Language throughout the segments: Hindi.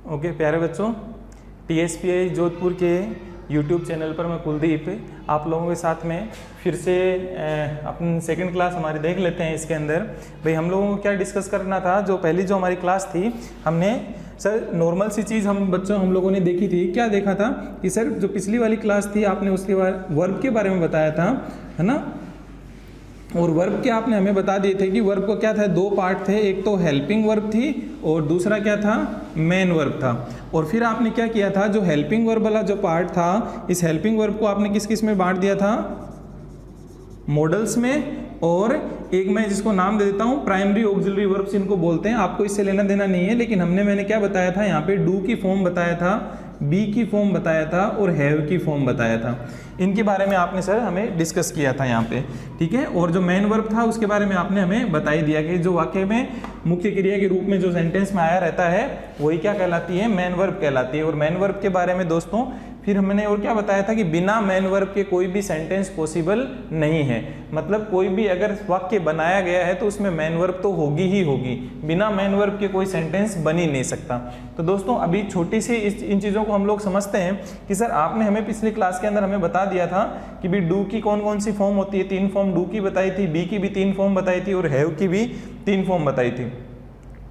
ओके प्यारे बच्चों, TSPI जोधपुर के यूट्यूब चैनल पर मैं कुलदीप आप लोगों के साथ में फिर से अपनी सेकंड क्लास हमारी देख लेते हैं। इसके अंदर भाई हम लोगों को क्या डिस्कस करना था। जो पहली जो हमारी क्लास थी हमने सर नॉर्मल सी चीज़ हम लोगों ने देखी थी। क्या देखा था कि सर जो पिछली वाली क्लास थी आपने उसके बाद वर्ब के बारे में बताया था, है ना। और वर्ब के आपने हमें बता दिए थे कि वर्ब को क्या था, दो पार्ट थे, एक तो हेल्पिंग वर्ब थी और दूसरा क्या था, मेन वर्ब था। और फिर आपने क्या किया था, जो हेल्पिंग वर्ब वाला जो पार्ट था, इस हेल्पिंग वर्ब को आपने किस किस में बांट दिया था, मॉडल्स में, और एक मैं जिसको नाम दे देता हूँ प्राइमरी ऑक्सिलरी वर्ब्स इनको बोलते हैं। आपको इससे लेना देना नहीं है, लेकिन मैंने क्या बताया था, यहाँ पे डू की फॉर्म बताया था, बी की फॉर्म बताया था और हैव की फॉर्म बताया था। इनके बारे में आपने सर हमें डिस्कस किया था यहाँ पे, ठीक है। और जो मेन वर्ब था उसके बारे में आपने हमें बता ही दिया कि जो वाक्य में मुख्य क्रिया के रूप में जो सेंटेंस में आया रहता है वही क्या कहलाती है, मेन वर्ब कहलाती है। और मेन वर्ब के बारे में दोस्तों फिर हमने और क्या बताया था कि बिना मेन वर्ब के कोई भी सेंटेंस पॉसिबल नहीं है। मतलब कोई भी अगर वाक्य बनाया गया है तो उसमें मेन वर्ब तो होगी ही होगी, बिना मेन वर्ब के कोई सेंटेंस बन ही नहीं सकता। तो दोस्तों अभी छोटी सी इन चीज़ों को हम लोग समझते हैं कि सर आपने हमें पिछली क्लास के अंदर हमें बता दिया था कि भी डू की कौन कौन सी फॉर्म होती है, 3 फॉर्म डू की बताई थी, बी की भी 3 फॉर्म बताई थी और हैव की भी 3 फॉर्म बताई थी।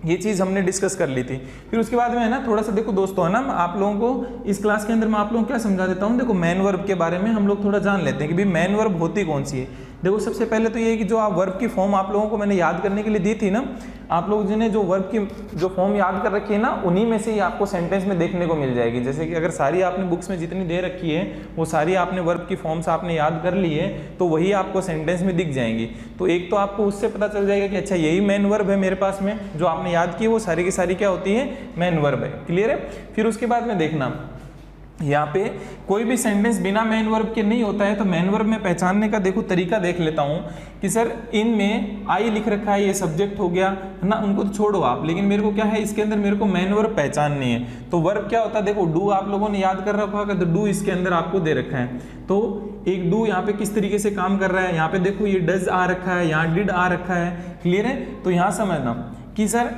ये चीज़ हमने डिस्कस कर ली थी। फिर उसके बाद में है ना थोड़ा सा देखो दोस्तों, है ना, आप लोगों को इस क्लास के अंदर मैं आप लोगों को क्या समझा देता हूँ। देखो मेन वर्ब के बारे में हम लोग थोड़ा जान लेते हैं कि भाई मेन वर्ब होती कौन सी है। देखो सबसे पहले तो ये है कि जो आप वर्ब की फॉर्म आप लोगों को मैंने याद करने के लिए दी थी ना, आप लोग जिन्हें जो वर्ब की जो फॉर्म याद कर रखी है ना, उन्हीं में से ही आपको सेंटेंस में देखने को मिल जाएगी। जैसे कि अगर सारी आपने बुक्स में जितनी दे रखी है वो सारी आपने वर्ब की फॉर्म्स आपने याद कर ली है तो वही आपको सेंटेंस में दिख जाएंगी। तो एक तो आपको उससे पता चल जाएगा कि अच्छा यही मेन वर्ब है मेरे पास में, जो आपने याद की वो सारी की सारी क्या होती है, मेन वर्ब है। क्लियर है। फिर उसके बाद में देखना यहाँ पे कोई भी सेंटेंस बिना मेन वर्ब के नहीं होता है। तो मेन वर्ब में पहचानने का देखो तरीका देख लेता हूँ कि सर इनमें आई लिख रखा है, ये सब्जेक्ट हो गया है ना, उनको तो छोड़ो आप, लेकिन मेरे को क्या है इसके अंदर मेरे को मेन वर्ब पहचाननी है। तो वर्ब क्या होता है, देखो डू आप लोगों ने याद कर रखा होगा, तो डू इसके अंदर आपको दे रखा है। तो एक डू यहाँ पे किस तरीके से काम कर रहा है, यहाँ पे देखो ये डज आ रखा है, यहाँ डिड आ रखा है। क्लियर है। तो यहाँ समझना कि सर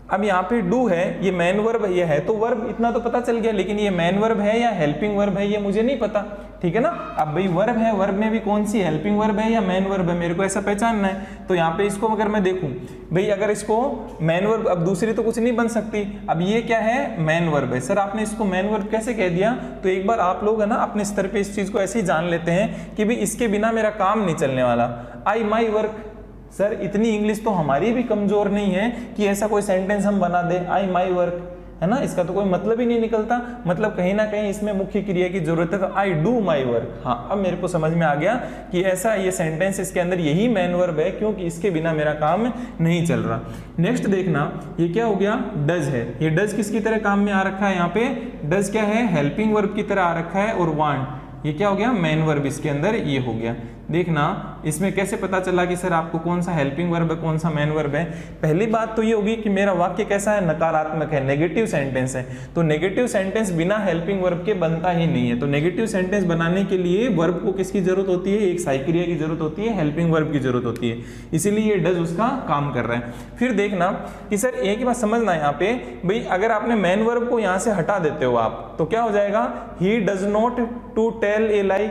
अब यहाँ पे डू है, ये मेन वर्ब ये है, तो वर्ब इतना तो पता चल गया, लेकिन ये मेन वर्ब है या हेल्पिंग वर्ब है ये मुझे नहीं पता, ठीक है ना। अब भाई वर्ब है, वर्ब में भी कौन सी हेल्पिंग वर्ब है या मेन वर्ब है मेरे को ऐसा पहचानना है। तो यहाँ पे इसको अगर मैं देखूं भाई, अगर इसको मेन वर्ब, अब दूसरी तो कुछ नहीं बन सकती, अब ये क्या है, मेन वर्ब है। सर आपने इसको मेन वर्ब कैसे कह दिया, तो एक बार आप लोग है ना अपने स्तर पे इस चीज को ऐसे ही जान लेते हैं कि भाई इसके बिना मेरा काम नहीं चलने वाला। आई माई वर्क, सर इतनी इंग्लिश तो हमारी भी कमजोर नहीं है कि ऐसा कोई सेंटेंस हम बना दे, आई माई वर्क, है ना। इसका तो कोई मतलब ही नहीं निकलता, मतलब कहीं ना कहीं इसमें मुख्य क्रिया की जरूरत है। तो आई डू माई वर्क, हाँ अब मेरे को समझ में आ गया कि ऐसा ये सेंटेंस इसके अंदर यही मेन वर्ब है, क्योंकि इसके बिना मेरा काम नहीं चल रहा। नेक्स्ट देखना ये क्या हो गया, डज है। ये डज किसकी तरह काम में आ रखा है, यहाँ पे डज क्या है, हेल्पिंग वर्ब की तरह आ रखा है। और वांट ये क्या हो गया, मेन वर्ब इसके अंदर ये हो गया। देखना इसमें कैसे पता चला कि सर आपको कौन सा हेल्पिंग वर्ब है कौन सा मेन वर्ब है। पहली बात तो ये होगी कि मेरा वाक्य कैसा है, नकारात्मक है, नेगेटिव सेंटेंस है। तो नेगेटिव सेंटेंस बिना हेल्पिंग वर्ब के बनता ही नहीं है। तो नेगेटिव सेंटेंस बनाने के लिए वर्ब को किसकी जरूरत होती है, एक सहायक क्रिया की जरूरत होती है, हेल्पिंग वर्ब की जरूरत होती है, इसीलिए ये डज उसका काम कर रहा है। फिर देखना कि सर एक ही बात समझना यहाँ पे, भाई अगर आपने मेन वर्ब को यहाँ से हटा देते हो आप तो क्या हो जाएगा, he does not to tell a lie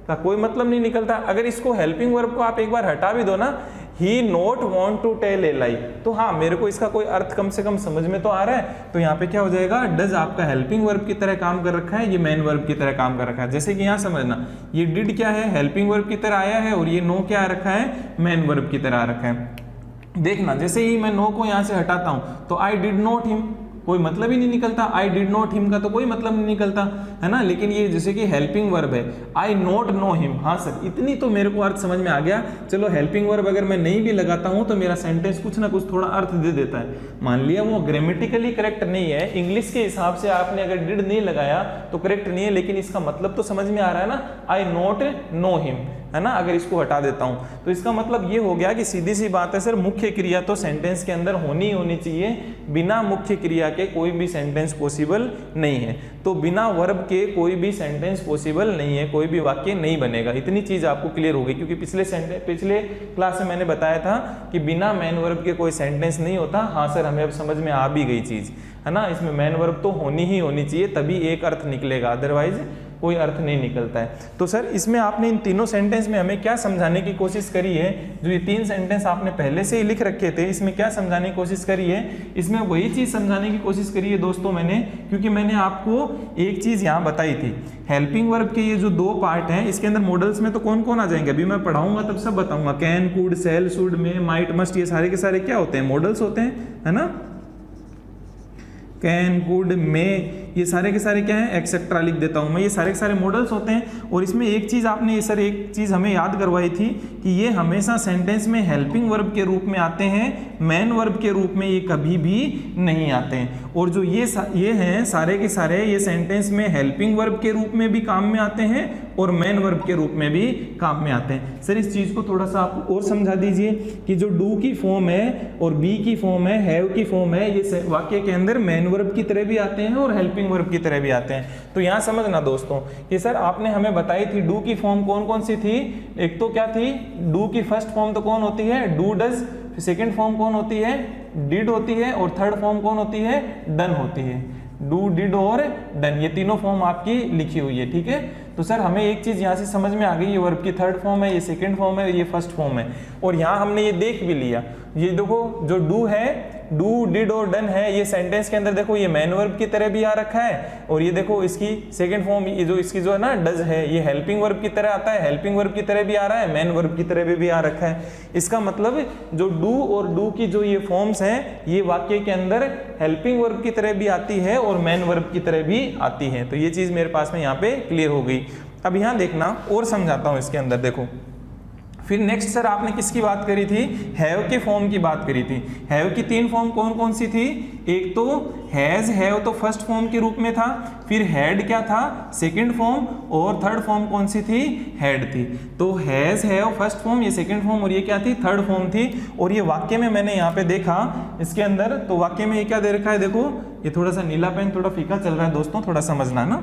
का कोई मतलब नहीं निकलता। अगर इसको हेल्पिंग वर्ब को आप एक बार हटा भी दो ना, he not want to tell a lie, तो हाँ मेरे को इसका कोई अर्थ कम से कम समझ में तो आ रहा है। तो यहाँ पे क्या हो जाएगा, डज आपका हेल्पिंग वर्ब की तरह काम कर रखा है, ये मेन वर्ब की तरह काम कर रखा है। जैसे कि यहाँ समझना ये डिड क्या है, हेल्पिंग वर्ब की तरह आया है, और ये नो क्या आ रखा है, मेन वर्ब की तरह आ रखा है। देखना जैसे ही मैं नो को यहाँ से हटाता हूँ तो आई डिड नॉट हिम, कोई मतलब ही नहीं निकलता। आई डिड नॉट हिम का तो कोई मतलब नहीं निकलता, है ना। लेकिन ये जैसे कि हेल्पिंग वर्ब है, आई नॉट नो हिम, हाँ सर इतनी तो मेरे को अर्थ समझ में आ गया। चलो हेल्पिंग वर्ब अगर मैं नहीं भी लगाता हूं तो मेरा सेंटेंस कुछ ना कुछ थोड़ा अर्थ दे देता है। मान लिया वो ग्रामेटिकली करेक्ट नहीं है, इंग्लिश के हिसाब से आपने अगर डिड नहीं लगाया तो करेक्ट नहीं है, लेकिन इसका मतलब तो समझ में आ रहा है ना, आई नॉट नो हिम, है ना। अगर इसको हटा देता हूं तो इसका मतलब ये हो गया कि सीधी सी बात है सर, मुख्य क्रिया तो सेंटेंस के अंदर होनी चाहिए, बिना मुख्य क्रिया के कोई भी सेंटेंस पॉसिबल नहीं है। तो बिना वर्ब के कोई भी सेंटेंस पॉसिबल नहीं है, कोई भी वाक्य नहीं बनेगा। इतनी चीज आपको क्लियर हो गई, क्योंकि पिछले क्लास में मैंने बताया था कि बिना मेन वर्ब के कोई सेंटेंस नहीं होता। हाँ सर हमें अब समझ में आ भी गई चीज। है ना। इसमें मैन वर्ब तो होनी ही होनी चाहिए, तभी एक अर्थ निकलेगा, अदरवाइज कोई अर्थ नहीं निकलता है। तो सर इसमें आपने इन तीनों सेंटेंस में हमें क्या समझाने की कोशिश करी है, जो ये 3 सेंटेंस आपने पहले से ही लिख रखे थे, इसमें क्या समझाने की कोशिश करी है, इसमें वही चीज समझाने की कोशिश करी है दोस्तों मैंने, क्योंकि मैंने आपको एक चीज यहाँ बताई थी, हेल्पिंग वर्ब के ये जो 2 पार्ट हैं, इसके अंदर मॉडल्स में तो कौन कौन आ जाएंगे, अभी मैं पढ़ाऊंगा तब सब बताऊंगा। कैन, कुड, सेल, शुड, में, माइट, मस्ट, ये सारे के सारे क्या होते हैं, मॉडल्स होते हैं, है ना। कैन, कुड, में, ये सारे के सारे क्या है, एक्सेट्रा लिख देता हूं मैं, ये सारे के सारे मॉडल्स होते हैं। और इसमें एक चीज आपने सर एक चीज हमें याद करवाई थी कि ये हमेशा सेंटेंस में हेल्पिंग वर्ब के रूप में आते हैं, मैन वर्ब के रूप में ये कभी भी नहीं आते हैं। और जो ये हैं सारे के सारे, ये सेंटेंस में हेल्पिंग वर्ब के रूप में भी काम में आते हैं और मैन वर्ब के रूप में भी काम में आते हैं। सर इस चीज को थोड़ा सा आप और समझा दीजिए कि जो डू की फॉर्म है और बी की फॉर्म है, हैव की फॉर्म है, ये वाक्य के अंदर मैन वर्ब की तरह भी आते हैं और हेल्पिंग वर्ब की तरह भी आते हैं। तो यहाँ समझना दोस्तों कि सर आपने हमें बताई थी डू की फॉर्म कौन कौन सी थी। एक तो क्या थी, डू की फर्स्ट फॉर्म तो कौन होती है, डू डज, सेकेंड फॉर्म कौन होती है, डिड होती है, और थर्ड फॉर्म कौन होती है, डन होती है। डू, डिड और डन, ये तीनों फॉर्म आपकी लिखी हुई है, ठीक है। तो सर हमें एक चीज यहाँ से समझ में आ गई, ये वर्ब की थर्ड फॉर्म है, ये सेकंड फॉर्म है, ये फर्स्ट फॉर्म है। और यहाँ हमने ये देख भी लिया, ये देखो जो डू है, डू, डिड और डन है, ये सेंटेंस के अंदर देखो ये मैन वर्ब की तरह भी आ रखा है, और ये देखो इसकी सेकंड फॉर्म, ये जो इसकी जो है ना डज है, ये हेल्पिंग वर्ब की तरह आता है, हेल्पिंग वर्ब की तरह भी आ रहा है, मैन वर्ब की तरह भी आ रखा है। इसका मतलब जो डू और डू की जो ये फॉर्म्स हैं, ये वाक्य के अंदर हेल्पिंग वर्ब की तरह भी आती है और मैन वर्ब की तरह भी आती है। तो ये चीज मेरे पास में यहाँ पे क्लियर हो गई। अब यहाँ देखना और समझाता हूँ इसके अंदर, देखो फिर नेक्स्ट सर आपने किसकी बात करी थी, हैव के फॉर्म की बात करी थी। हैव की 3 फॉर्म कौन कौन सी थी, एक तो हैज, हैव तो फर्स्ट फॉर्म के रूप में था, फिर हैड क्या था, सेकंड फॉर्म, और थर्ड फॉर्म कौन सी थी, हैड थी। तो हैज, हैव फर्स्ट फॉर्म, ये सेकंड फॉर्म, और ये क्या थी, थर्ड फॉर्म थी। और ये वाक्य में मैंने यहाँ पे देखा इसके अंदर, तो वाक्य में ये क्या दे रखा है, देखो ये थोड़ा सा नीला पेन थोड़ा फीका चल रहा है दोस्तों, थोड़ा समझना ना।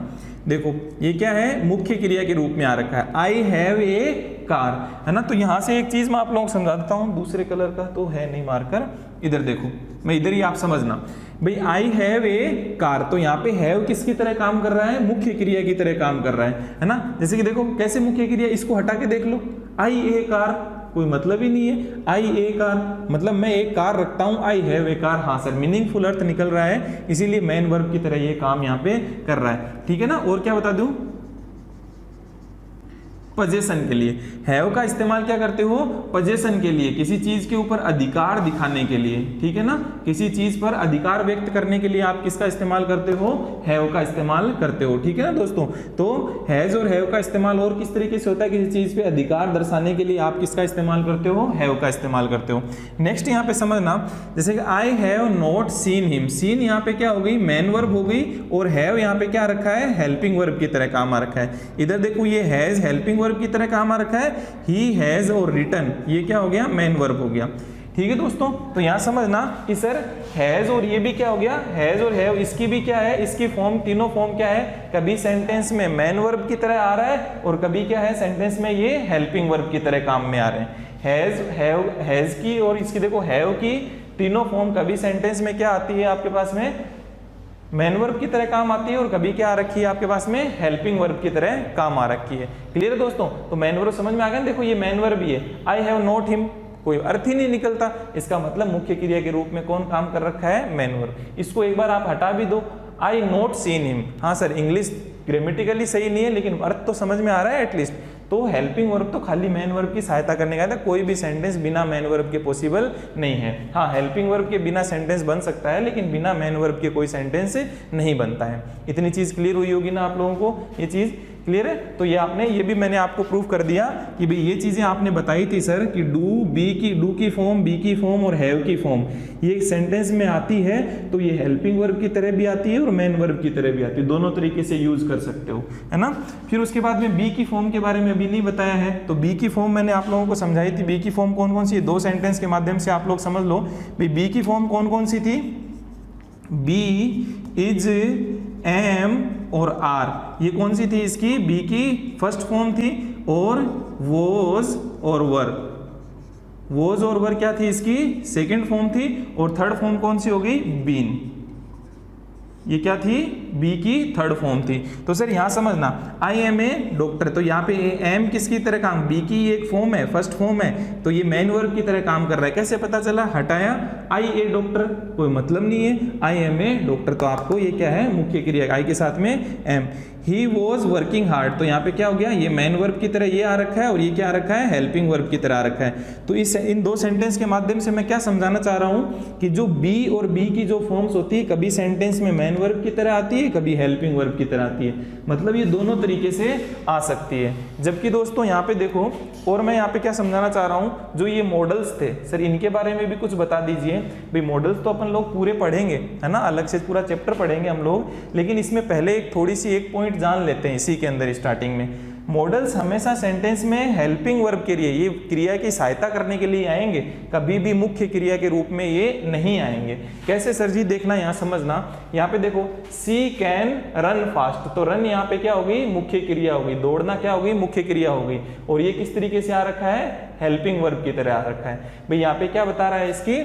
देखो ये क्या है, मुख्य क्रिया के रूप में आ रखा है, आई हैव ए कार, है ना। तो यहाँ से एक चीज मैं आप लोगों को समझा देता हूँ, दूसरे कलर का तो है नहीं मार्कर, इधर देखो, मैं इधर ही आप समझना भाई, आई हैव ए कार, तो यहाँ पे हैव किसकी तरह काम कर रहा है, मुख्य क्रिया की तरह काम कर रहा है ना। जैसे कि देखो कैसे मुख्य क्रिया, इसको हटा के देख लो, आई ए कार, कोई मतलब ही नहीं है, आई ए कार मतलब मैं एक कार रखता हूं, आई हैव ए कार, हाँ सर मीनिंगफुल अर्थ निकल रहा है, इसीलिए मैन वर्ब की तरह ये काम यहाँ पे कर रहा है, ठीक है ना। और क्या बता दूं, पोजेशन के लिए हैव का इस्तेमाल क्या करते हो, पोजेशन के लिए, किसी चीज के ऊपर अधिकार दिखाने के लिए, ठीक है ना, किसी चीज पर अधिकार व्यक्त करने के लिए आप किसका इस्तेमाल करते हो, हैव का इस्तेमाल करते हो, ठीक है ना दोस्तों। तो हैज और हैव का इस्तेमाल और किस तरीके से होता है, किसी चीज पे अधिकार दर्शाने के लिए आप किसका इस्तेमाल करते हो, हैव का इस्तेमाल करते हो। नेक्स्ट यहाँ पे समझना, जैसे कि I have not seen him, seen यहाँ पे क्या हो गई, मैन वर्ब हो गई, और हैव यहाँ पे क्या रखा है, हेल्पिंग वर्ब की तरह काम आ रखा है। इधर देखो ये हैज हेल्पिंग वर्ब की तरह काम आ रखा है, ही हैज और रिटन ये क्या हो गया, मैन वर्ब हो गया, ठीक है दोस्तों। तो यहां समझना कि सर हैज और ये भी क्या हो गया, हैज और हैव, इसकी भी क्या है, इसकी फॉर्म, तीनों फॉर्म क्या है, कभी सेंटेंस में मैन वर्ब की तरह आ रहा है और कभी क्या है सेंटेंस में ये हेल्पिंग वर्ब की तरह काम में आ रहे हैं। हैज, हैव, हैज की और इसकी देखो हैव की तीनों फॉर्म कभी सेंटेंस में क्या आती है आपके पास में, मैन वर्ब की तरह काम आती है, और कभी क्या आ रखी है आपके पास में, हेल्पिंग वर्ब की तरह काम आ रखी है। क्लियर है दोस्तों। तो मैन वर्ब समझ में आ गया, देखो ये मैन वर्ब ही है, आई हैव नॉट हिम, कोई अर्थ ही नहीं निकलता, इसका मतलब मुख्य क्रिया के रूप में कौन काम कर रखा है, मैन वर्ब। इसको एक बार आप हटा भी दो, आई नॉट सीन हिम, हाँ सर इंग्लिश ग्रामेटिकली सही नहीं है लेकिन अर्थ तो समझ में आ रहा है एटलीस्ट। तो हेल्पिंग वर्ब तो खाली मैन वर्ब की सहायता करने का था, कोई भी सेंटेंस बिना मैन वर्ब के पॉसिबल नहीं है। हाँ हेल्पिंग वर्ब के बिना सेंटेंस बन सकता है लेकिन बिना मैन वर्ब के कोई सेंटेंस नहीं बनता है। इतनी चीज क्लियर हुई होगी ना आप लोगों को, ये चीज क्लियर है। तो ये आपने, ये भी मैंने आपको प्रूफ कर दिया कि भाई ये चीजें आपने बताई थी सर कि डू की फॉर्म, बी की फॉर्म और हैव की फॉर्म ये एक सेंटेंस में आती है, तो ये हेल्पिंग वर्ब की तरह भी आती है और मैन वर्ब की तरह भी आती है, दोनों तरीके से यूज कर सकते हो, है ना। फिर उसके बाद में बी की फॉर्म के बारे में अभी नहीं बताया है, तो बी की फॉर्म मैंने आप लोगों को समझाई थी। बी की फॉर्म कौन कौन सी है, 2 सेंटेंस के माध्यम से आप लोग समझ लो। भाई बी की फॉर्म कौन कौन सी थी, बी, इज, एम और आर, ये कौन सी थी इसकी, बी की फर्स्ट फॉर्म थी, और वॉज और वर, वॉज और वर क्या थी इसकी सेकंड फॉर्म थी, और थर्ड फॉर्म कौन सी हो गई, बीन। ये क्या थी, बी की थर्ड फॉर्म थी। तो सर यहाँ समझना, आई एम ए डॉक्टर, तो यहाँ पे एम किसकी तरह काम, बी की एक फॉर्म है, फर्स्ट फॉर्म है, तो ये मेन वर्ब की तरह काम कर रहा है। कैसे पता चला, हटाया आई ए डॉक्टर, कोई मतलब नहीं है, आई एम ए डॉक्टर, तो आपको ये क्या है, मुख्य क्रिया, आई के साथ में am. He was working hard, तो यहाँ पे क्या हो गया, ये मेन वर्ब की तरह ये आ रखा है और ये क्या आ रखा है, हेल्पिंग वर्ब की तरह आ रखा है। तो इन दो सेंटेंस के माध्यम से मैं क्या समझाना चाह रहा हूँ कि जो बी और बी की जो फॉर्म्स होती है, कभी सेंटेंस में मेन वर्ब की तरह आती है, कभी हेल्पिंग वर्ब की तरह आती है, मतलब ये दोनों तरीके से आ सकती है। जबकि दोस्तों यहाँ पे देखो, और मैं यहाँ पे क्या समझाना चाह रहा हूँ, जो ये मॉडल्स थे सर, इनके बारे में भी कुछ बता दीजिए। भाई मॉडल्स तो अपन लोग पूरे पढ़ेंगे, है ना, अलग से पूरा चैप्टर पढ़ेंगे हम लोग, लेकिन इसमें पहले एक थोड़ी सी एक पॉइंट जान लेते हैं इसी के अंदर स्टार्टिंग में। मॉडल्स हमेशा सेंटेंस में हेल्पिंग वर्ब के लिए, ये क्रिया की सहायता करने के लिए आएंगे, कभी भी मुख्य क्रिया के रूप में ये नहीं आएंगे। कैसे सर जी, देखना यहाँ समझना, यहाँ पे देखो, सी कैन रन फास्ट, तो रन यहाँ पे क्या होगी, मुख्य क्रिया होगी, दौड़ना क्या होगी, मुख्य क्रिया होगी, और ये किस तरीके से आ रखा है, हेल्पिंग वर्ब की तरह आ रखा है। भाई यहाँ पे क्या बता रहा है, इसकी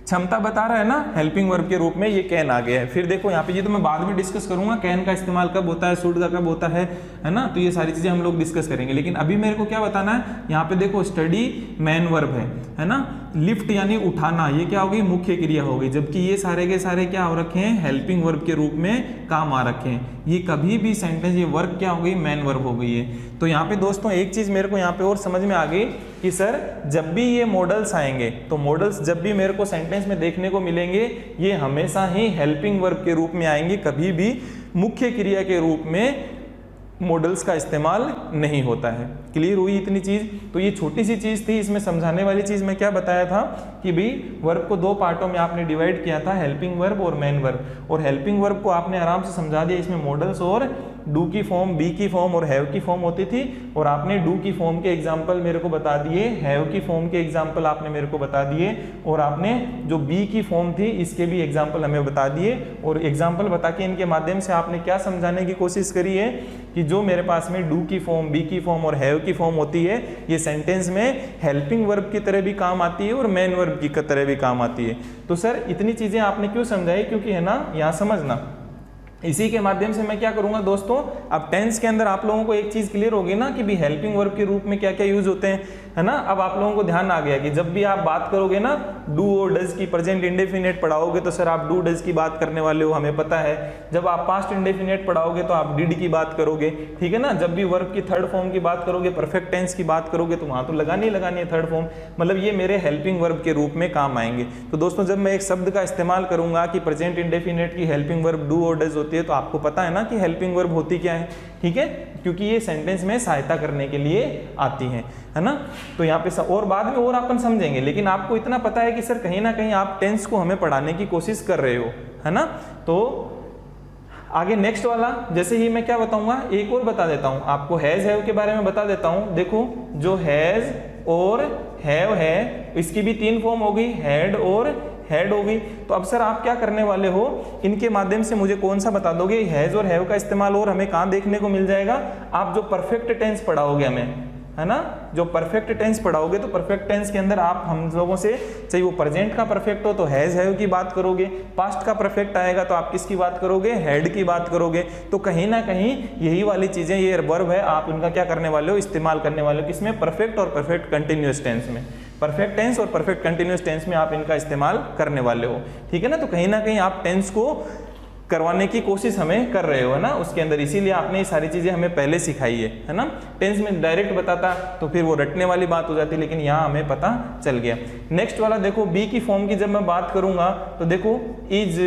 क्षमता बता रहा है ना, हेल्पिंग वर्ब के रूप में ये कैन आ गया है। फिर देखो यहाँ पे, ये तो मैं बाद में डिस्कस करूंगा, कैन का इस्तेमाल कब होता है, शुड का कब होता है ना, तो ये सारी चीजें हम लोग डिस्कस करेंगे। लेकिन अभी मेरे को क्या बताना है, यहाँ पे देखो स्टडी मेन वर्ब है ना, लिफ्ट यानी उठाना, ये क्या होगी, मुख्य क्रिया होगी, जबकि ये सारे के सारे क्या हो रखे हैं, हेल्पिंग वर्ब के रूप में काम आ रखे हैं। ये कभी भी सेंटेंस, ये वर्ब क्या हो गई, मेन वर्ब हो गई है। तो यहाँ पे दोस्तों एक चीज मेरे को यहाँ पे और समझ में आ गई कि सर जब भी ये मॉडल्स आएंगे, तो मॉडल्स जब भी मेरे को सेंटेंस में देखने को मिलेंगे, ये हमेशा ही हेल्पिंग वर्ब के रूप में आएंगे, कभी भी मुख्य क्रिया के रूप में मॉडल्स का इस्तेमाल नहीं होता है। क्लियर हुई इतनी चीज? तो ये छोटी सी चीज थी, इसमें समझाने वाली चीज मैं क्या बताया था कि भाई वर्ब को दो पार्टों में आपने डिवाइड किया था, हेल्पिंग वर्ब और मेन वर्ब, और हेल्पिंग वर्ब को आपने आराम से समझा दिया, इसमें मॉडल्स और डू की फॉर्म, बी की फॉर्म और हैव की फॉर्म होती थी, और आपने डू की फॉर्म के एग्जाम्पल मेरे को बता दिए, हैव की फॉर्म के एग्जाम्पल आपने मेरे को बता दिए, और आपने जो बी की फॉर्म थी इसके भी एग्जाम्पल हमें बता दिए, और एग्जाम्पल बता के इनके माध्यम से आपने क्या समझाने की कोशिश करी है कि जो मेरे पास में डू की फॉर्म, बी की फॉर्म और हैव की फॉर्म होती है, ये सेंटेंस में हेल्पिंग वर्ब की तरह भी काम आती है और मेन वर्ब की तरह भी काम आती है। तो सर इतनी चीजें आपने क्यों समझाई, क्योंकि है ना, यहाँ समझना, इसी के माध्यम से मैं क्या करूंगा दोस्तों, अब टेंस के अंदर आप लोगों को एक चीज क्लियर होगी ना कि भी हेल्पिंग वर्ब के रूप में क्या क्या यूज होते हैं, है ना। अब आप लोगों को ध्यान आ गया कि जब भी आप बात करोगे ना डू और डज की, प्रेजेंट इंडेफिनिट पढ़ाओगे तो सर आप डू डज की बात करने वाले हो, हमें पता है। जब आप पास्ट इंडेफिनिट पढ़ाओगे तो आप डिड की बात करोगे, ठीक है ना। जब भी वर्ब की थर्ड फॉर्म की बात करोगे, परफेक्ट टेंस की बात करोगे, तो वहां तो लगानी है थर्ड फॉर्म, मतलब ये मेरे हेल्पिंग वर्ब के रूप में काम आएंगे। तो दोस्तों जब मैं एक शब्द का इस्तेमाल करूंगा कि प्रेजेंट इंडेफिनिट की हेल्पिंग वर्ब डू और डज होती है, तो आपको पता है ना कि हेल्पिंग वर्ब होती क्या है, ठीक है, क्योंकि ये सेंटेंस में सहायता करने के लिए आती है ना। तो यहाँ पे और बाद में और अपन समझेंगे, लेकिन आपको इतना पता है कि सर कहीं ना कहीं आप टेंस को हमें पढ़ाने की कोशिश कर रहे हो, है ना। तो आगे नेक्स्ट वाला, जैसे ही मैं क्या बताऊंगा, एक और बता देता हूं आपको, हैज हैव के बारे में बता देता हूं। देखो जो हैज और हैव है, इसकी भी तीन फॉर्म हो गई, हैड और हैड हो गई। तो अब सर आप क्या करने वाले हो, इनके माध्यम से मुझे कौन सा बता दोगे, हैज और हैव का इस्तेमाल और हमें कहाँ देखने को मिल जाएगा, आप जो परफेक्ट टेंस पढ़ाओगे हमें, है ना, जो परफेक्ट टेंस पढ़ाओगे, तो परफेक्ट टेंस के अंदर आप हम लोगों से, चाहे वो प्रेजेंट का परफेक्ट हो तो हैज हैव की बात करोगे, पास्ट का परफेक्ट आएगा तो आप किसकी बात करोगे, हैड की बात करोगे। तो कहीं ना कहीं यही वाली चीजें, ये वर्ब है, आप उनका क्या करने वाले हो, इस्तेमाल करने वाले हो, किसमें, परफेक्ट और परफेक्ट कंटिन्यूअस टेंस में, परफेक्ट टेंस और परफेक्ट कंटिन्यूअस टेंस में आप इनका इस्तेमाल करने वाले हो, ठीक है ना। तो कहीं ना कहीं आप टेंस को करवाने की कोशिश हमें कर रहे हो ना उसके अंदर, इसीलिए आपने ये सारी चीजें हमें पहले सिखाई है ना। टेंस में डायरेक्ट बताता तो फिर वो रटने वाली बात हो जाती, लेकिन यहाँ हमें पता चल गया। नेक्स्ट वाला देखो, बी की फॉर्म की जब मैं बात करूंगा तो देखो इज,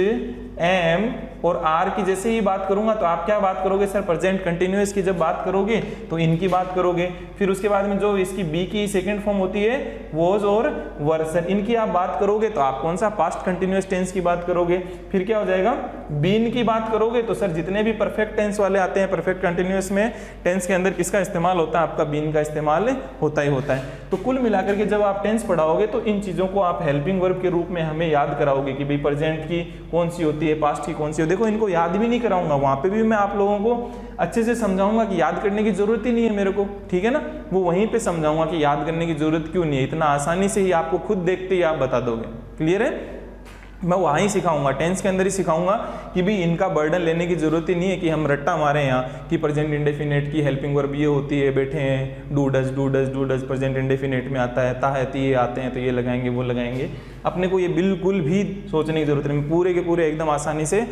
एम और आर की जैसे ही बात करूंगा तो आप क्या बात करोगे सर, प्रेजेंट कंटिन्यूअस की जब बात करोगे तो इनकी बात करोगे। फिर उसके बाद में जो इसकी बी की सेकंड फॉर्म होती है वॉज और वर, सर इनकी आप बात करोगे तो आप कौन सा, पास्ट कंटिन्यूअस टेंस की बात करोगे। फिर क्या हो जाएगा, बीन की बात करोगे तो सर जितने भी परफेक्ट टेंस वाले आते हैं, परफेक्ट कंटिन्यूअस में टेंस के अंदर किसका इस्तेमाल होता है, आपका बीन का इस्तेमाल होता ही होता है। तो कुल मिलाकर के जब आप टेंस पढ़ाओगे तो इन चीजों को आप हेल्पिंग वर्ब के रूप में हमें याद कराओगे कि भाई प्रेजेंट की कौन सी होती है, पास्ट की कौन सी। देखो इनको याद भी नहीं कराऊंगा, वहां पे भी मैं आप लोगों को अच्छे से समझाऊंगा कि याद करने की जरूरत ही नहीं है मेरे को, ठीक है ना। वो वहीं पे समझाऊंगा कि याद करने की जरूरत क्यों नहीं है, इतना आसानी से ही आपको खुद देखते ही आप बता दोगे। क्लियर है? मैं वहाँ ही सिखाऊंगा, टेंस के अंदर ही सिखाऊंगा कि भाई इनका बर्डन लेने की जरूरत ही नहीं है कि हम रट्टा मारे यहाँ कि प्रेजेंट इंडेफिनिट की हेल्पिंग वर्ब ये होती है, बैठे हैं, डू डज प्रेजेंट इंडेफिनिट में आता है, ता है, ये आते हैं तो ये लगाएंगे वो लगाएंगे। अपने को ये बिल्कुल भी सोचने की जरूरत नहीं, पूरे के पूरे एकदम आसानी से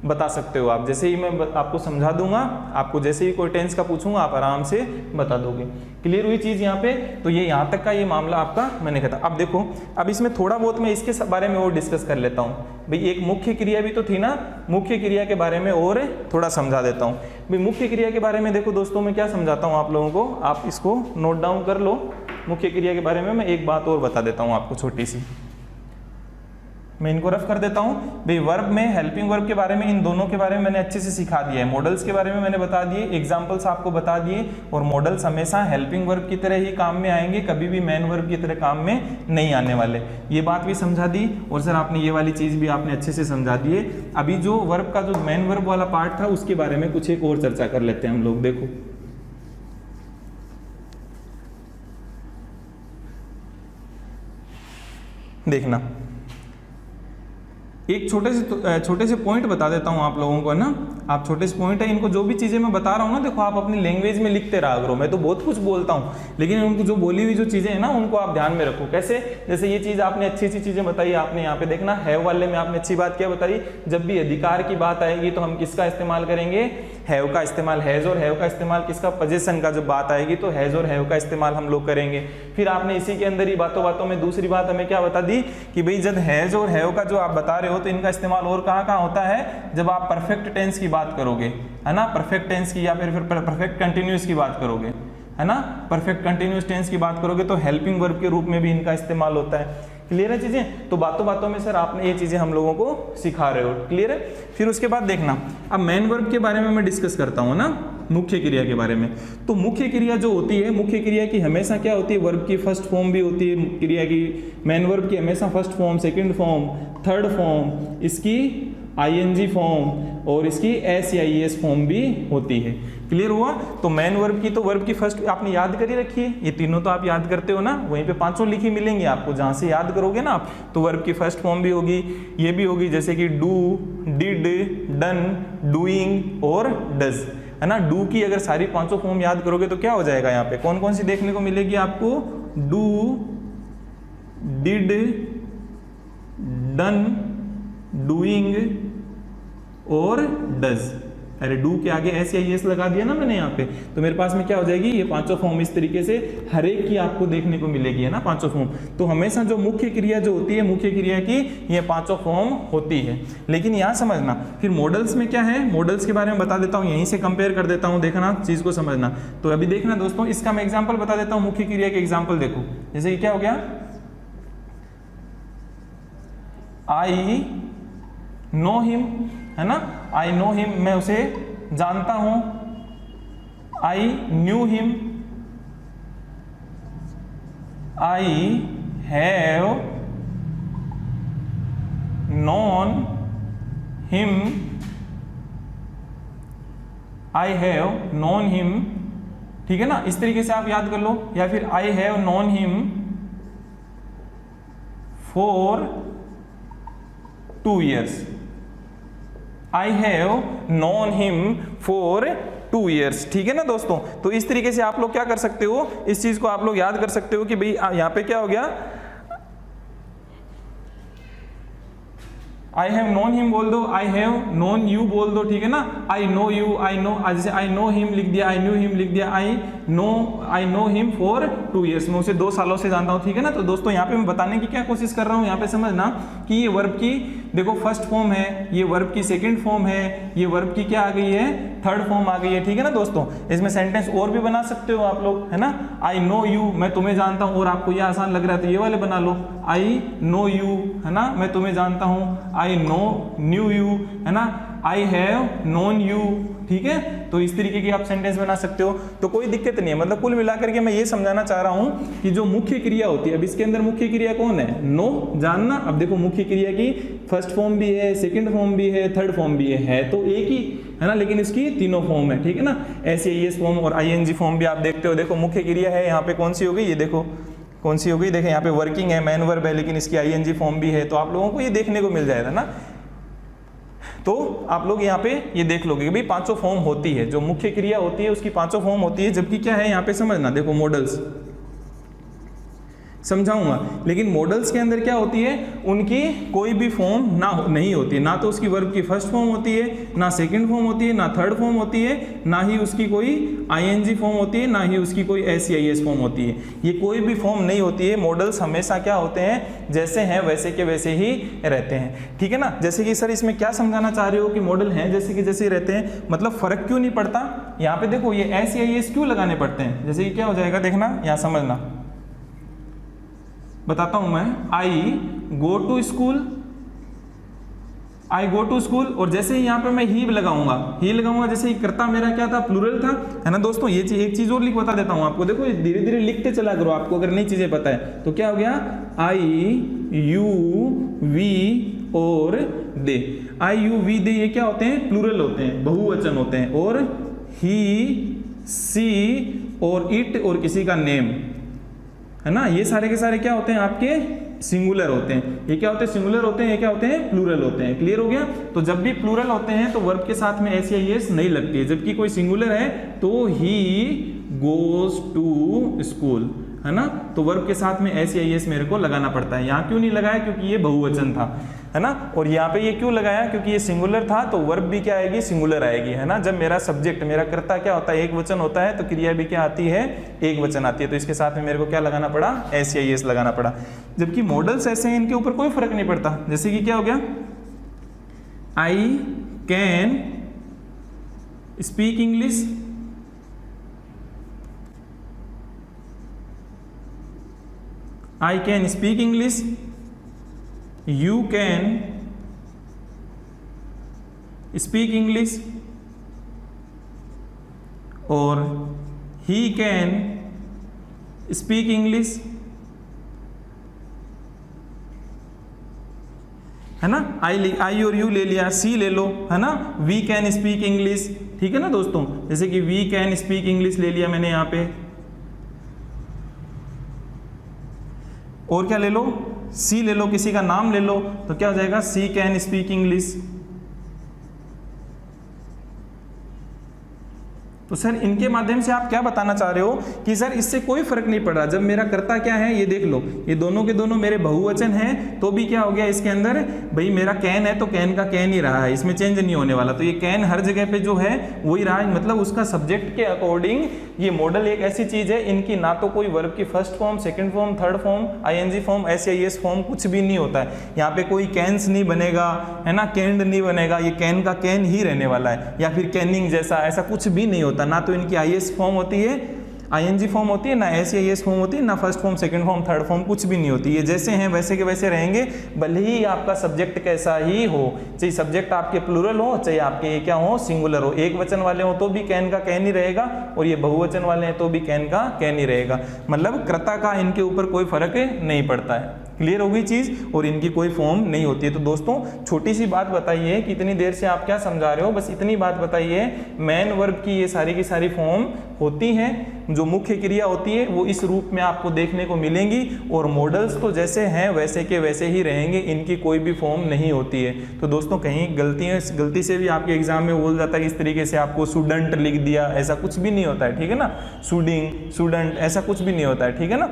बता सकते हो आप। जैसे ही मैं आपको समझा दूंगा, आपको जैसे ही कोई टेंस का पूछूंगा आप आराम से बता दोगे। क्लियर हुई चीज़ यहाँ पे? तो ये यहाँ तक का ये मामला आपका मैंने कहा था। अब देखो, अब इसमें थोड़ा बहुत मैं इसके बारे में और डिस्कस कर लेता हूँ। भाई एक मुख्य क्रिया भी तो थी ना, मुख्य क्रिया के बारे में और थोड़ा समझा देता हूँ। भाई मुख्य क्रिया के बारे में देखो दोस्तों, मैं क्या समझाता हूँ आप लोगों को, आप इसको नोट डाउन कर लो। मुख्य क्रिया के बारे में मैं एक बात और बता देता हूँ आपको छोटी सी, मैं इनको रफ कर देता हूँ। भाई वर्ब में, हेल्पिंग वर्ब के बारे में, इन दोनों के बारे में मैंने अच्छे से सिखा दिया है। मॉडल्स के बारे में मैंने बता दिए, एग्जांपल्स आपको बता दिए, और मॉडल्स हमेशा हेल्पिंग वर्ब की तरह ही काम में आएंगे, कभी भी मेन वर्ब की तरह काम में नहीं आने वाले। ये बात भी समझा दी, और सर आपने ये वाली चीज़ भी आपने अच्छे से समझा दी है। अभी जो वर्ब का जो मेन वर्ब वाला पार्ट था उसके बारे में कुछ एक और चर्चा कर लेते हैं हम लोग। देखो देखना, एक छोटे से पॉइंट बता देता हूं आप लोगों को, है ना। आप छोटे से पॉइंट है, इनको जो भी चीजें मैं बता रहा हूं ना, देखो आप अपनी लैंग्वेज में लिखते रहा करो। मैं तो बहुत कुछ बोलता हूं, लेकिन उनको जो बोली हुई जो चीजें हैं ना, उनको आप ध्यान में रखो। कैसे? जैसे ये चीज आपने अच्छी चीजें बताई, आपने यहाँ पे देखना हैव वाले में आपने अच्छी बात क्या बताई, जब भी अधिकार की बात आएगी तो हम किसका इस्तेमाल करेंगे? हैव का इस्तेमाल। हैज और हैव का इस्तेमाल किसका? पोजीशन का। जब बात आएगी तो हैज और हैव का इस्तेमाल हम लोग करेंगे। फिर आपने इसी के अंदर ही बातों बातों में दूसरी बात हमें क्या बता दी कि भाई जब हैज और हैव का जो आप बता रहे हो तो इनका इस्तेमाल और कहाँ होता है? जब आप परफेक्ट टेंस की बात करोगे, है ना, परफेक्ट टेंस की, या फिर परफेक्ट कंटिन्यूस की बात करोगे, है ना, परफेक्ट कंटिन्यूस टेंस की बात करोगे तो हेल्पिंग वर्ब के रूप में भी इनका इस्तेमाल होता है। क्लियर है चीजें? तो बातों बातों में सर आपने ये चीजें हम लोगों को सिखा रहे हो। क्लियर है? फिर उसके बाद देखना, अब मेन वर्ब के बारे में मैं डिस्कस करता हूँ ना, मुख्य क्रिया के बारे में। तो मुख्य क्रिया जो होती है, मुख्य क्रिया की हमेशा क्या होती है? वर्ब की फर्स्ट फॉर्म भी होती है क्रिया की, मेन वर्ब की हमेशा first form, second form, third form, इसकी आईएनजी फॉर्म और इसकी एस या ईएस फॉर्म भी होती है। क्लियर हुआ? तो मेन वर्ब की तो वर्ब की फर्स्ट आपने याद करी रखी है, ये तीनों तो आप याद करते हो ना, वहीं पे पांचों लिखी मिलेंगी आपको, जहां से याद करोगे ना आप, तो वर्ब की फर्स्ट फॉर्म भी होगी, ये भी होगी, जैसे कि डू, डिड, डन, डूइंग और डज, है ना। डू की अगर सारी पांचों फॉर्म याद करोगे तो क्या हो जाएगा? यहाँ पे कौन कौन सी देखने को मिलेगी आपको? डू, डिड, डन, डूइंग और डज। अरे डू के आगे एस या एस लगा दिया ना मैंने यहाँ पे, तो मेरे पास में क्या हो जाएगी? ये पांचों फॉर्म इस तरीके से हर एक की आपको देखने को मिलेगी, है ना, पांचों फॉर्म। तो हमेशा जो मुख्य क्रिया जो होती है, मुख्य क्रिया की ये पांचों फॉर्म होती है। लेकिन यहाँ समझना, फिर मॉडल्स में क्या है, मॉडल्स के बारे में बता देता हूँ, यहीं से कंपेयर कर देता हूँ, देखना चीज को समझना। तो अभी देखना दोस्तों, इसका मैं एग्जाम्पल बता देता हूँ, मुख्य क्रिया के एग्जाम्पल देखो। जैसे कि क्या हो गया? आई नो हिम, है ना, आई नो हिम, मैं उसे जानता हूं। I knew him, I have known him, I have known him, ठीक है ना, इस तरीके से आप याद कर लो। या फिर I have known him for 2 years, I have known him for 2 years, ठीक है ना दोस्तों। तो इस तरीके से आप लोग क्या कर सकते हो, इस चीज को आप लोग याद कर सकते हो कि भाई यहाँ पे क्या हो गया? आई हैव नोन हिम बोल दो, आई हैव नोन यू बोल दो, ठीक है ना। I know you, I know, जैसे आई नो हिम लिख दिया, आई न्यू हिम लिख दिया, I know him for 2 years, मैं उसे 2 सालों से जानता हूँ, ठीक है ना। तो दोस्तों यहाँ पे मैं बताने की क्या कोशिश कर रहा हूँ, यहाँ पे समझना कि ये वर्ब की देखो फर्स्ट फॉर्म है, ये वर्ब की सेकंड फॉर्म है, ये वर्ब की क्या आ गई है? थर्ड फॉर्म आ गई है, ठीक है ना दोस्तों। इसमें सेंटेंस और भी बना सकते हो आप लोग, है ना। आई नो यू, मैं तुम्हें जानता हूँ, और आपको ये आसान लग रहा है तो ये वाले बना लो, आई नो यू, है ना, मैं तुम्हें जानता हूँ, आई नो न्यू यू, है ना, आई हैव नोन यू, ठीक है। तो इस तरीके की आप सेंटेंस बना सकते हो, तो कोई दिक्कत नहीं है। मतलब कुल मिलाकर के मैं ये समझाना चाह रहा हूं कि जो मुख्य क्रिया होती है, अब इसके अंदर मुख्य क्रिया कौन है? नो, जानना। अब देखो मुख्य क्रिया की फर्स्ट फॉर्म भी है, सेकंड फॉर्म भी है, थर्ड फॉर्म भी है तो एक ही, है ना, लेकिन इसकी तीनों फॉर्म है, ठीक है ना। एस फॉर्म और आईएनजी फॉर्म भी आप देखते हो। देखो मुख्य क्रिया है यहाँ पे कौन सी हो गई? ये देखो कौन सी हो गई, देखें यहाँ पे वर्किंग है, मैन वर्ब है, लेकिन इसकी आईएनजी फॉर्म भी है, तो आप लोगों को ये देखने को मिल जाएगा ना। तो आप लोग यहाँ पे ये देख लोगे कि भाई पांचों फॉर्म होती है, जो मुख्य क्रिया होती है उसकी पांचों फॉर्म होती है, जबकि क्या है यहाँ पे समझना, देखो मॉडल्स समझाऊंगा, लेकिन मॉडल्स के अंदर क्या होती है, उनकी कोई भी फॉर्म नहीं होती है, ना तो उसकी वर्ब की फर्स्ट फॉर्म होती है, ना सेकंड फॉर्म होती है, ना थर्ड फॉर्म होती है, ना ही उसकी कोई आईएनजी फॉर्म होती है, ना ही उसकी कोई एससीआईएस फॉर्म होती है। ये कोई भी फॉर्म नहीं होती है। मॉडल्स हमेशा क्या होते हैं, जैसे हैं वैसे के वैसे ही रहते हैं, ठीक है ना। जैसे कि सर इसमें क्या समझाना चाह रहे हो कि मॉडल हैं जैसे कि जैसे रहते हैं, मतलब फर्क क्यों नहीं पड़ता। यहाँ पे देखो ये एससीआईएस क्यों लगाने पड़ते हैं, जैसे कि क्या हो जाएगा देखना, यहाँ समझना, बताता हूं मैं। I go to school, I go to school, और जैसे ही यहाँ पे मैं ही लगाऊंगा, जैसे ही कर्ता मेरा क्या था, प्लूरल था, है ना दोस्तों। ये एक चीज और लिख बता देता हूं आपको, देखो धीरे धीरे लिखते चला करो आपको अगर नई चीजें पता है तो। क्या हो गया, आई यू वी और दे, आई यू वी दे ये क्या होते हैं, प्लूरल होते हैं, बहुवचन होते हैं। और ही सी और इट और किसी का नेम, है ना, ये सारे के सारे क्या होते हैं, आपके सिंगुलर होते हैं। ये क्या होते हैं, सिंगुलर होते हैं, ये क्या होते हैं, प्लूरल होते हैं। क्लियर हो गया। तो जब भी प्लूरल होते हैं तो वर्ब के साथ में एससीआईएस नहीं लगती है, जबकि कोई सिंगुलर है तो ही गोज टू स्कूल, है ना, तो वर्ब के साथ में एससीआईएस मेरे को लगाना पड़ता है। यहाँ क्यों नहीं लगाया, क्योंकि ये बहुवचन था, है ना। और यहाँ पे ये क्यों लगाया, क्योंकि ये सिंगुलर था, तो वर्ब भी क्या आएगी, सिंगुलर आएगी, है ना। जब मेरा सब्जेक्ट, मेरा कर्ता क्या होता है, एक वचन होता है, तो क्रिया भी क्या आती है, एक वचन आती है। तो इसके साथ में मेरे को क्या लगाना पड़ा, एससीआईएस लगाना पड़ा। जबकि मॉडल्स ऐसे हैं, इनके ऊपर कोई फर्क नहीं पड़ता। जैसे कि क्या हो गया, I can speak English, I can speak English, you can speak English, और he can speak English, है ना। आई और यू ले लिया, सी ले लो, है ना। वी कैन स्पीक इंग्लिश, ठीक है ना दोस्तों। जैसे कि वी कैन स्पीक इंग्लिश ले लिया मैंने यहाँ पे, और क्या ले लो, सी ले लो, किसी का नाम ले लो, तो क्या हो जाएगा, सी कैन स्पीक इंग्लिश। तो सर इनके माध्यम से आप क्या बताना चाह रहे हो कि सर इससे कोई फर्क नहीं पड़ रहा। जब मेरा कर्ता क्या है, ये देख लो, ये दोनों के दोनों मेरे बहुवचन हैं, तो भी क्या हो गया इसके अंदर, भाई मेरा कैन है तो कैन का कैन ही रहा है, इसमें चेंज नहीं होने वाला। तो ये कैन हर जगह पे जो है वही रहा, मतलब उसका सब्जेक्ट के अकॉर्डिंग ये मॉडल एक ऐसी चीज है, इनकी ना तो कोई वर्ब की first form, second form, third form, ING form, SCIS form कुछ भी नहीं होता है। यहाँ पे कोई कैंस नहीं बनेगा, है ना, कैंड नहीं बनेगा, ये कैन का कैन ही रहने वाला है, या फिर कैनिंग जैसा, ऐसा कुछ भी नहीं होता। ना तो इनकी आईएस फॉर्म होती है, आईएनजी फॉर्म होती है, ना एससीआईएस फॉर्म होती है, ना first form, second form, third form, कुछ भी नहीं होती। ये जैसे हैं वैसे के वैसे रहेंगे, भले ही आपका सब्जेक्ट कैसा ही हो, चाहे सब्जेक्ट आपके प्लूरल हो, चाहे आपके क्या हो, सिंगुलर हो। एक वचन वाले हो तो भी कैन का कैन ही रहेगा, और ये बहुवचन वाले हैं तो भी कैन का कैन ही रहेगा। मतलब कर्ता का इनके ऊपर कोई फर्क नहीं पड़ता है। क्लियर हो गई चीज, और इनकी कोई फॉर्म नहीं होती है। तो दोस्तों छोटी सी बात बताइए कि इतनी देर से आप क्या समझा रहे हो, बस इतनी बात बताइए। मैन वर्ब की ये सारी की सारी फॉर्म होती हैं, जो मुख्य क्रिया होती है वो इस रूप में आपको देखने को मिलेंगी, और मॉडल्स तो जैसे हैं वैसे के वैसे ही रहेंगे, इनकी कोई भी फॉर्म नहीं होती है। तो दोस्तों कहीं गलती से भी आपके एग्जाम में बोल जाता है कि इस तरीके से आपको स्टूडेंट लिख दिया, ऐसा कुछ भी नहीं होता है, ठीक है ना। स्टूडिंग, स्टूडेंट, ऐसा कुछ भी नहीं होता है, ठीक है ना।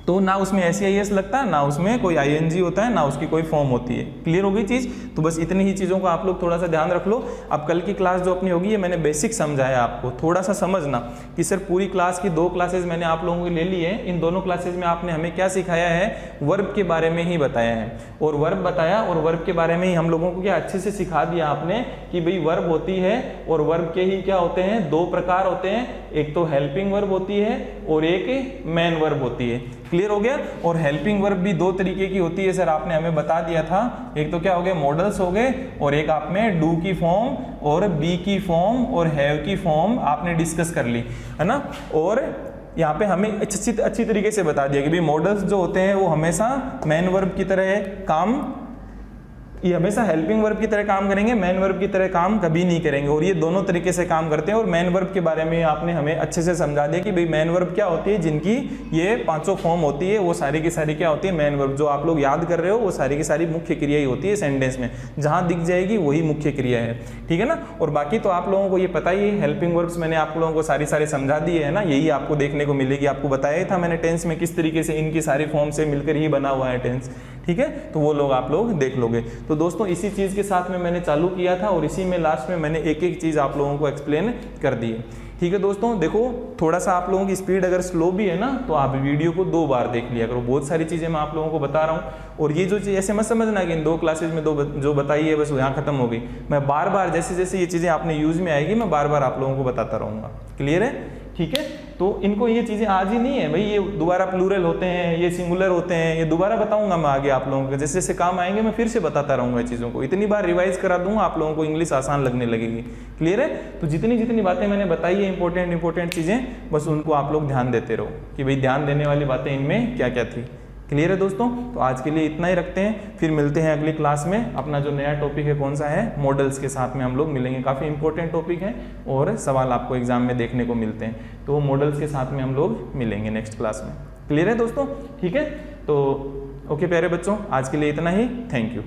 तो ना उसमें एससीआईएस लगता है, ना उसमें कोई आईएनजी होता है, ना उसकी कोई फॉर्म होती है। क्लियर हो गई चीज। तो बस इतनी ही चीज़ों को आप लोग थोड़ा सा ध्यान रख लो। अब कल की क्लास जो अपनी होगी, ये मैंने बेसिक समझाया आपको, थोड़ा सा समझना कि सर पूरी क्लास की 2 क्लासेज मैंने आप लोगों की ले ली है। इन दोनों क्लासेज में आपने हमें क्या सिखाया है, वर्ब के बारे में ही बताया है, और वर्ब बताया, और वर्ब के बारे में ही हम लोगों को क्या अच्छे से सिखा दिया आपने कि भाई वर्ब होती है, और वर्ब के ही क्या होते हैं, 2 प्रकार होते हैं, एक तो हेल्पिंग वर्ब होती है और एक मेन वर्ब होती है। क्लियर हो गया। और हेल्पिंग वर्ब भी 2 तरीके की होती है सर, आपने हमें बता दिया था। एक तो क्या हो गया, मॉडल्स हो गए, और एक आप में डू की फॉर्म और बी की फॉर्म और हैव की फॉर्म आपने डिस्कस कर ली, है ना। और यहाँ पे हमें अच्छी तरीके से बता दिया कि भाई मॉडल्स जो होते हैं वो हमेशा मेन वर्ब की तरह काम ये हमेशा हेल्पिंग वर्ब की तरह काम करेंगे, मेन वर्ब की तरह काम कभी नहीं करेंगे। और ये दोनों तरीके से काम करते हैं। और मेन वर्ब के बारे में आपने हमें अच्छे से समझा दिया कि भाई मेन वर्ब क्या होती है, जिनकी ये 5 फॉर्म होती है, वो सारी की सारी क्या होती है, मेन वर्ब। जो आप लोग याद कर रहे हो वो सारी की सारी मुख्य क्रिया ही होती है सेंटेंस में, जहां दिख जाएगी वही मुख्य क्रिया है, ठीक है ना। और बाकी तो आप लोगों को ये पता ही है, हेल्पिंग वर्ब्स मैंने आप लोगों को सारी समझा दिए है ना, यही आपको देखने को मिलेगी। आपको बताया था मैंने टेंस में किस तरीके से इनकी सारी फॉर्म से मिलकर ही बना हुआ है टेंस, ठीक है। तो वो लोग आप लोग देख लोगे। तो दोस्तों इसी चीज के साथ में मैंने चालू किया था और इसी में लास्ट में मैंने एक एक चीज आप लोगों को एक्सप्लेन कर दी है, ठीक है दोस्तों। देखो थोड़ा सा आप लोगों की स्पीड अगर स्लो भी है ना, तो आप वीडियो को 2 बार देख लिया करो। बहुत सारी चीजें मैं आप लोगों को बता रहा हूँ। और ये जो चीज ऐसे मत समझना कि इन 2 क्लासेज में जो बताई है बस यहाँ खत्म हो गई। मैं बार बार जैसे जैसे ये चीजें आपने यूज में आएगी, मैं बार बार आप लोगों को बताता रहूंगा। क्लियर है, ठीक है। तो इनको ये चीजें आज ही नहीं है भाई, ये दोबारा प्लूरल होते हैं, ये सिंगुलर होते हैं, ये दोबारा बताऊंगा मैं आगे आप लोगों को। जैसे जैसे काम आएंगे मैं फिर से बताता रहूंगा चीजों को। इतनी बार रिवाइज करा दूंगा, आप लोगों को इंग्लिश आसान लगने लगेगी। क्लियर है। तो जितनी जितनी बातें मैंने बताई है इंपॉर्टेंट चीजें, बस उनको आप लोग ध्यान देते रहो कि भाई ध्यान देने वाली बातें इनमें क्या क्या थी। क्लियर है दोस्तों। तो आज के लिए इतना ही रखते हैं, फिर मिलते हैं अगली क्लास में। अपना जो नया टॉपिक है कौन सा है, मॉडल्स के साथ में हम लोग मिलेंगे। काफ़ी इंपॉर्टेंट टॉपिक है और सवाल आपको एग्जाम में देखने को मिलते हैं, तो मॉडल्स के साथ में हम लोग मिलेंगे नेक्स्ट क्लास में। क्लियर है दोस्तों, ठीक है। तो ओके प्यारे बच्चों, आज के लिए इतना ही। Thank you.